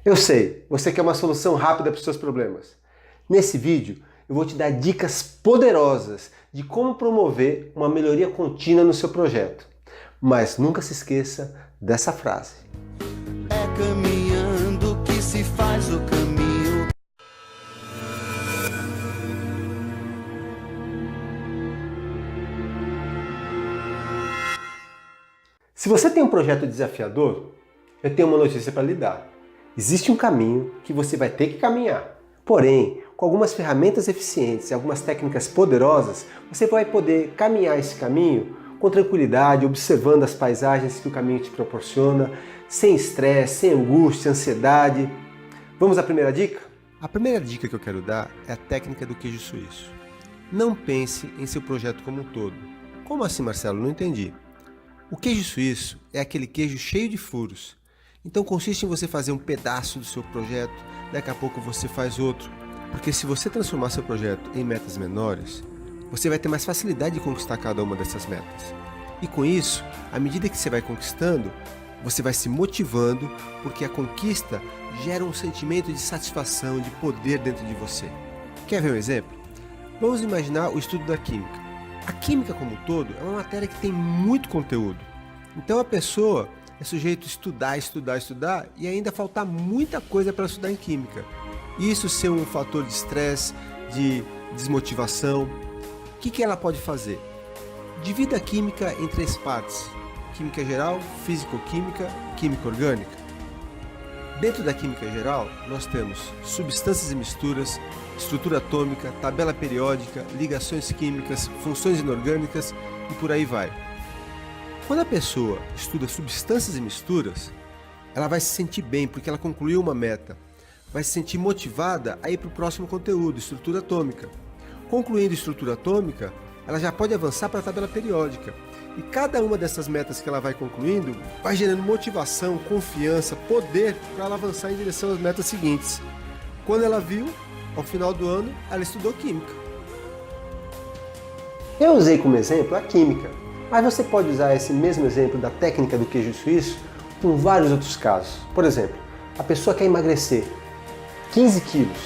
Eu sei, você quer uma solução rápida para os seus problemas. Nesse vídeo, eu vou te dar dicas poderosas de como promover uma melhoria contínua no seu projeto. Mas nunca se esqueça dessa frase. É caminhando que se faz o caminho. Se você tem um projeto desafiador, eu tenho uma notícia para lhe dar. Existe um caminho que você vai ter que caminhar. Porém, com algumas ferramentas eficientes e algumas técnicas poderosas, você vai poder caminhar esse caminho com tranquilidade, observando as paisagens que o caminho te proporciona, sem estresse, sem angústia, ansiedade. Vamos à primeira dica? A primeira dica que eu quero dar é a técnica do queijo suíço. Não pense em seu projeto como um todo. Como assim, Marcelo? Não entendi. O queijo suíço é aquele queijo cheio de furos. Então consiste em você fazer um pedaço do seu projeto, daqui a pouco você faz outro. Porque se você transformar seu projeto em metas menores, você vai ter mais facilidade de conquistar cada uma dessas metas. E com isso, à medida que você vai conquistando, você vai se motivando, porque a conquista gera um sentimento de satisfação, de poder dentro de você. Quer ver um exemplo? Vamos imaginar o estudo da química. A química como um todo é uma matéria que tem muito conteúdo. Então a pessoa é sujeito a estudar e ainda faltar muita coisa para estudar em química. Isso ser um fator de estresse, de desmotivação. O que ela pode fazer? Divida a química em três partes: química geral, físico-química, química orgânica. Dentro da química geral, nós temos substâncias e misturas, estrutura atômica, tabela periódica, ligações químicas, funções inorgânicas e por aí vai. Quando a pessoa estuda substâncias e misturas, ela vai se sentir bem porque ela concluiu uma meta. Vai se sentir motivada a ir para o próximo conteúdo, estrutura atômica. Concluindo estrutura atômica, ela já pode avançar para a tabela periódica. E cada uma dessas metas que ela vai concluindo vai gerando motivação, confiança, poder para ela avançar em direção às metas seguintes. Quando ela viu, ao final do ano, ela estudou química. Eu usei como exemplo a química, mas você pode usar esse mesmo exemplo da técnica do queijo suíço com vários outros casos. Por exemplo, a pessoa quer emagrecer 15 quilos.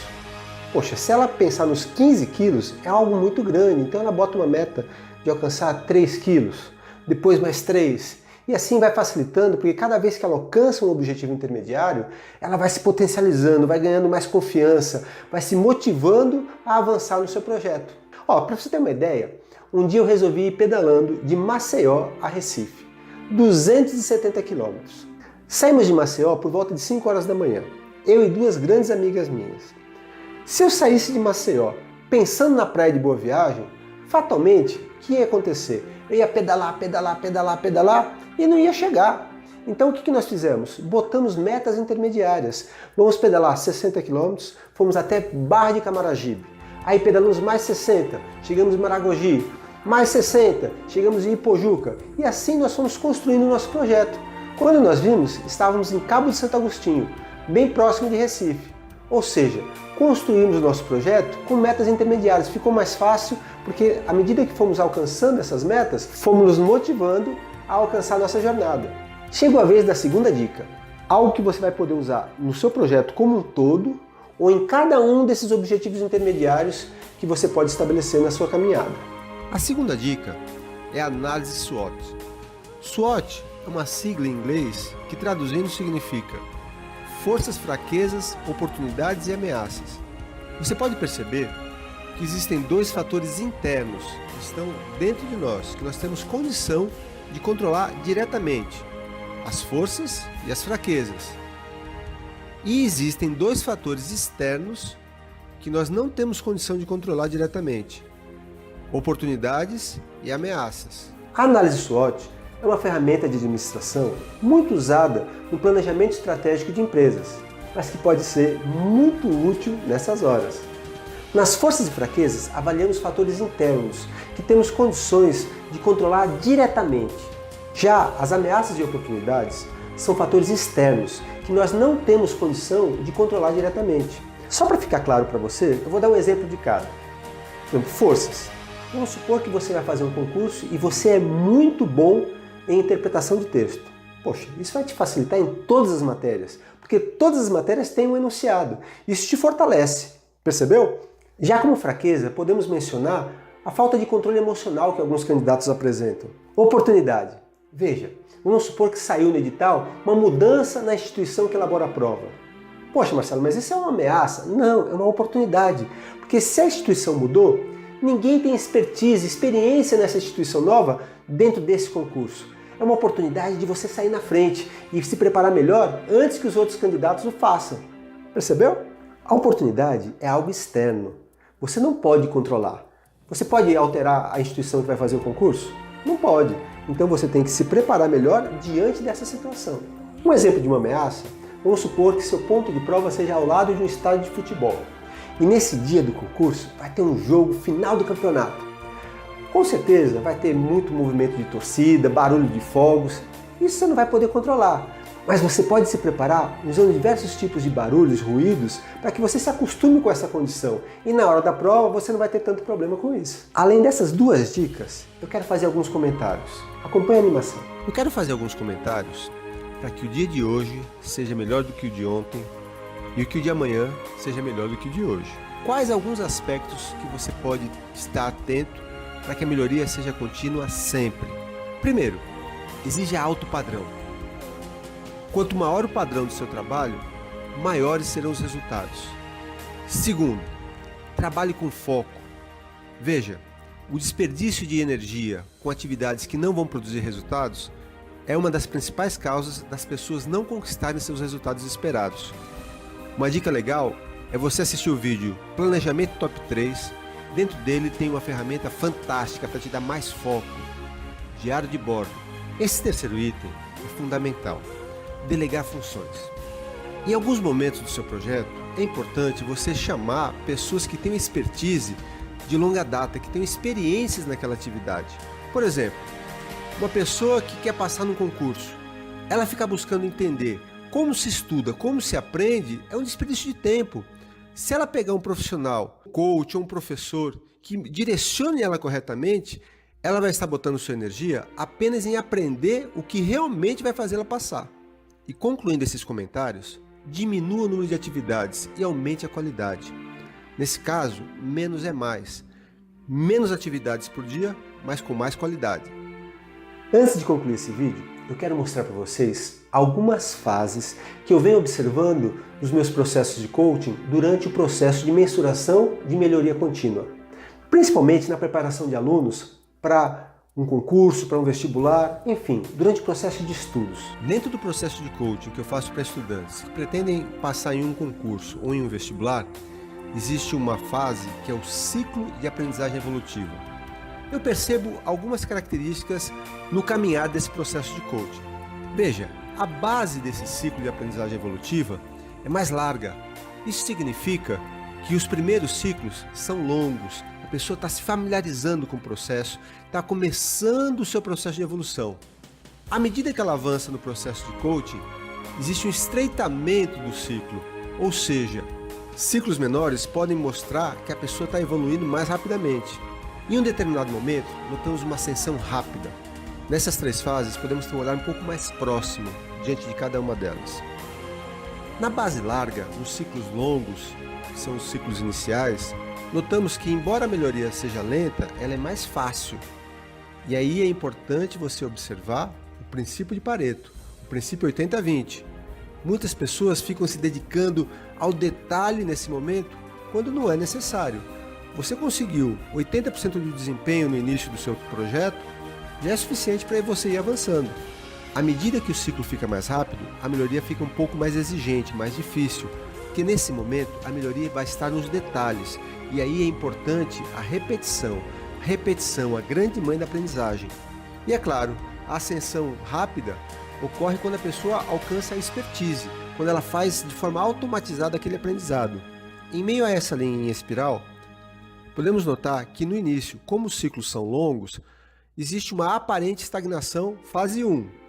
Poxa, se ela pensar nos 15 quilos, é algo muito grande, então ela bota uma meta de alcançar 3 quilos, depois mais 3, e assim vai facilitando, porque cada vez que ela alcança um objetivo intermediário, ela vai se potencializando, vai ganhando mais confiança, vai se motivando a avançar no seu projeto. Para você ter uma ideia, um dia eu resolvi ir pedalando de Maceió a Recife, 270 quilômetros. Saímos de Maceió por volta de 5 horas da manhã, eu e duas grandes amigas minhas. Se eu saísse de Maceió pensando na praia de Boa Viagem, fatalmente, o que ia acontecer? Eu ia pedalar e não ia chegar. Então o que nós fizemos? Botamos metas intermediárias. Vamos pedalar 60 km, fomos até Barra de Camaragibe. Aí pedalamos mais 60, chegamos em Maragogi. Mais 60, chegamos em Ipojuca. E assim nós fomos construindo o nosso projeto. Quando nós vimos, estávamos em Cabo de Santo Agostinho, bem próximo de Recife. Ou seja, construímos o nosso projeto com metas intermediárias. Ficou mais fácil porque à medida que fomos alcançando essas metas, fomos nos motivando a alcançar a nossa jornada. Chegou a vez da segunda dica. Algo que você vai poder usar no seu projeto como um todo ou em cada um desses objetivos intermediários que você pode estabelecer na sua caminhada. A segunda dica é a análise SWOT. SWOT é uma sigla em inglês que traduzindo significa forças, fraquezas, oportunidades e ameaças. Você pode perceber que existem dois fatores internos que estão dentro de nós, que nós temos condição de controlar diretamente: as forças e as fraquezas. E existem dois fatores externos que nós não temos condição de controlar diretamente: oportunidades e ameaças. A análise SWOT é uma ferramenta de administração muito usada no planejamento estratégico de empresas, mas que pode ser muito útil nessas horas. Nas forças e fraquezas, avaliamos fatores internos que temos condições de controlar diretamente. Já as ameaças e oportunidades são fatores externos que nós não temos condição de controlar diretamente. Só para ficar claro para você, eu vou dar um exemplo de cada. Por exemplo, forças. Vamos supor que você vai fazer um concurso e você é muito bom em interpretação de texto. Poxa, isso vai te facilitar em todas as matérias, porque todas as matérias têm um enunciado. Isso te fortalece, percebeu? Já como fraqueza, podemos mencionar a falta de controle emocional que alguns candidatos apresentam. Oportunidade. Veja, vamos supor que saiu no edital uma mudança na instituição que elabora a prova. Poxa, Marcelo, mas isso é uma ameaça? Não, é uma oportunidade. Porque se a instituição mudou, ninguém tem expertise, experiência nessa instituição nova dentro desse concurso. É uma oportunidade de você sair na frente e se preparar melhor antes que os outros candidatos o façam. Percebeu? A oportunidade é algo externo. Você não pode controlar. Você pode alterar a instituição que vai fazer o concurso? Não pode. Então você tem que se preparar melhor diante dessa situação. Um exemplo de uma ameaça, vamos supor que seu ponto de prova seja ao lado de um estádio de futebol. E nesse dia do concurso vai ter um jogo final do campeonato. Com certeza vai ter muito movimento de torcida, barulho de fogos. Isso você não vai poder controlar. Mas você pode se preparar usando diversos tipos de barulhos, ruídos, para que você se acostume com essa condição. E na hora da prova você não vai ter tanto problema com isso. Além dessas duas dicas, eu quero fazer alguns comentários. Acompanhe a animação. Eu quero fazer alguns comentários para que o dia de hoje seja melhor do que o de ontem e que o de amanhã seja melhor do que o de hoje. Quais alguns aspectos que você pode estar atento para que a melhoria seja contínua sempre? Primeiro, exija alto padrão. Quanto maior o padrão do seu trabalho, maiores serão os resultados. Segundo, trabalhe com foco. Veja, o desperdício de energia com atividades que não vão produzir resultados é uma das principais causas das pessoas não conquistarem seus resultados esperados. Uma dica legal é você assistir o vídeo Planejamento Top 3. Dentro dele tem uma ferramenta fantástica para te dar mais foco. Diário de bordo. Esse terceiro item é fundamental. Delegar funções. Em alguns momentos do seu projeto, é importante você chamar pessoas que têm expertise de longa data, que têm experiências naquela atividade. Por exemplo, uma pessoa que quer passar num concurso, ela fica buscando entender como se estuda, como se aprende, é um desperdício de tempo. Se ela pegar um profissional, coach ou um professor que direcione ela corretamente, ela vai estar botando sua energia apenas em aprender o que realmente vai fazer ela passar. E concluindo esses comentários, diminua o número de atividades e aumente a qualidade. Nesse caso, menos é mais. Menos atividades por dia, mas com mais qualidade. Antes de concluir esse vídeo, eu quero mostrar para vocês algumas fases que eu venho observando nos meus processos de coaching durante o processo de mensuração de melhoria contínua. Principalmente na preparação de alunos para um concurso, para um vestibular, enfim, durante o processo de estudos. Dentro do processo de coaching que eu faço para estudantes que pretendem passar em um concurso ou em um vestibular, existe uma fase que é o ciclo de aprendizagem evolutiva. Eu percebo algumas características no caminhar desse processo de coaching. Veja, a base desse ciclo de aprendizagem evolutiva é mais larga. Isso significa que os primeiros ciclos são longos, a pessoa está se familiarizando com o processo, está começando o seu processo de evolução. À medida que ela avança no processo de coaching, existe um estreitamento do ciclo, ou seja, ciclos menores podem mostrar que a pessoa está evoluindo mais rapidamente. Em um determinado momento, notamos uma ascensão rápida. Nessas três fases, podemos ter um olhar um pouco mais próximo diante de cada uma delas. Na base larga, nos ciclos longos, que são os ciclos iniciais, notamos que, embora a melhoria seja lenta, ela é mais fácil. E aí é importante você observar o princípio de Pareto, o princípio 80-20. Muitas pessoas ficam se dedicando ao detalhe nesse momento, quando não é necessário. Você conseguiu 80% de desempenho no início do seu projeto, já é suficiente para você ir avançando. À medida que o ciclo fica mais rápido, a melhoria fica um pouco mais exigente, mais difícil, porque nesse momento a melhoria vai estar nos detalhes, e aí é importante a repetição. Repetição, a grande mãe da aprendizagem. E é claro, a ascensão rápida ocorre quando a pessoa alcança a expertise, quando ela faz de forma automatizada aquele aprendizado. Em meio a essa linha em espiral, podemos notar que no início, como os ciclos são longos, existe uma aparente estagnação, fase 1.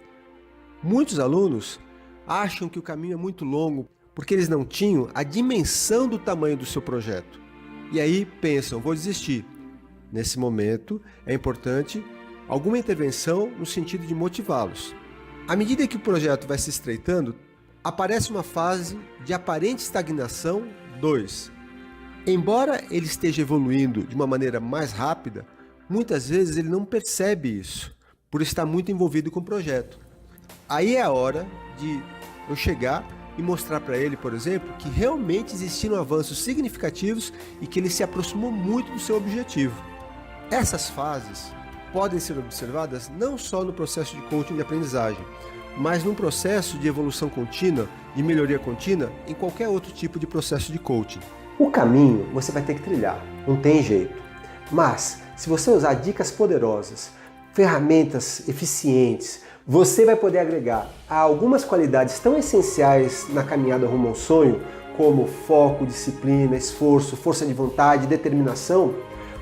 Muitos alunos acham que o caminho é muito longo porque eles não tinham a dimensão do tamanho do seu projeto. E aí pensam, vou desistir. Nesse momento, é importante alguma intervenção no sentido de motivá-los. À medida que o projeto vai se estreitando, aparece uma fase de aparente estagnação 2. Embora ele esteja evoluindo de uma maneira mais rápida, muitas vezes ele não percebe isso, por estar muito envolvido com o projeto. Aí é a hora de eu chegar e mostrar para ele, por exemplo, que realmente existiram avanços significativos e que ele se aproximou muito do seu objetivo. Essas fases podem ser observadas não só no processo de coaching de aprendizagem, mas num processo de evolução contínua, de melhoria contínua, em qualquer outro tipo de processo de coaching. O caminho você vai ter que trilhar, não tem jeito. Mas, se você usar dicas poderosas, ferramentas eficientes, você vai poder agregar a algumas qualidades tão essenciais na caminhada rumo ao sonho, como foco, disciplina, esforço, força de vontade, determinação,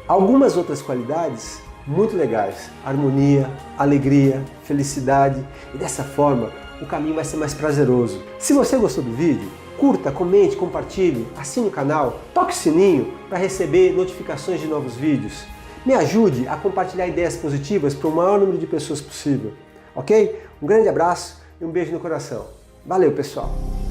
algumas outras qualidades muito legais, harmonia, alegria, felicidade, e dessa forma o caminho vai ser mais prazeroso. Se você gostou do vídeo, curta, comente, compartilhe, assine o canal, toque o sininho para receber notificações de novos vídeos. Me ajude a compartilhar ideias positivas para o maior número de pessoas possível, ok? Um grande abraço e um beijo no coração. Valeu, pessoal!